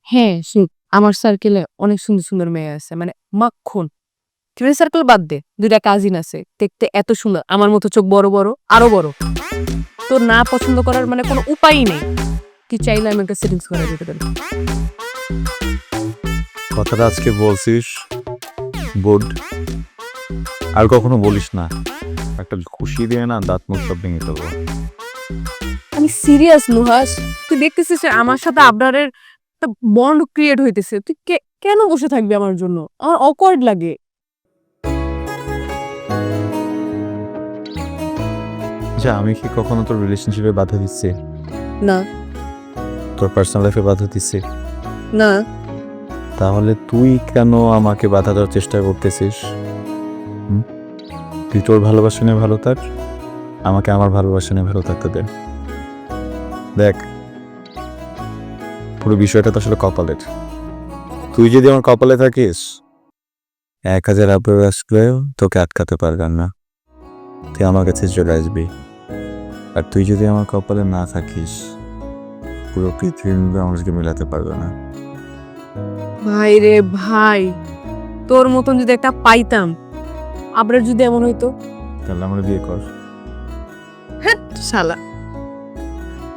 হ্যাঁ, আমার সার্কেলে অনেক সুন্দর, সুন্দর মেয়ে আছে। মানে মাখন। ফ্রেন্ড সার্কেল বাদ দে। ২ টা কাজিন আছে। দেখতে এত সুন্দর। আমার মতো চোখ বড়, বড়, আরো বড়। তোর না পছন্দ করার মানে কোনো উপায়ই নেই। তুই চাইলে আমি একটা সেটিংস করে দিতে পারি। কথাটা আজকে বলছিস, গুড। আর কখনো বলিস না। একটা খুশি দিয়ে না দাঁত মুখ সব ভেঙে ফেলবো। আমি সিরিয়াস নুহাস। তুই দেখতেছিস যে আমার সাথে আবরারের একটা বন্ড ক্রিয়েট হইতেছে। তুই কেন বসে থাকবি আমার জন্য? আমার অকওয়ার্ড লাগে। আচ্ছা, আমি কি কখনো তোর রিলেশনশিপে বাধা দিচ্ছি? না, তোর পার্সোনাল লাইফে বাধা দিচ্ছি? না। তাহলে তুই কেন আমাকে বাধা দেওয়ার চেষ্টা করতেছিস? হুম? তুই তোর ভালোবাসা নিয়ে ভালো থাক, আমাকে আমার ভালোবাসা নিয়ে ভালো থাকতে দে। দেখ, পুরো বিষয়টা তো আসলে কপালের। তুই যদি আমার কপালে থাকিস, ১,০০০ আব্বু আসলেও তোকে আটকাতে পারবেন না। তুই আমার কাছে চলে আসবি। আর তুই যদি আমার কপালে না থাকিস, পুরো পৃথিবী আমাকে মেলাতে পারবে না। ভাই রে ভাই, তোর মতন যদি একটা পাইতাম, আবরার যদি এমন হইতো, তাহলে আমরা বিয়ে কর। হ্যাঁ শালা।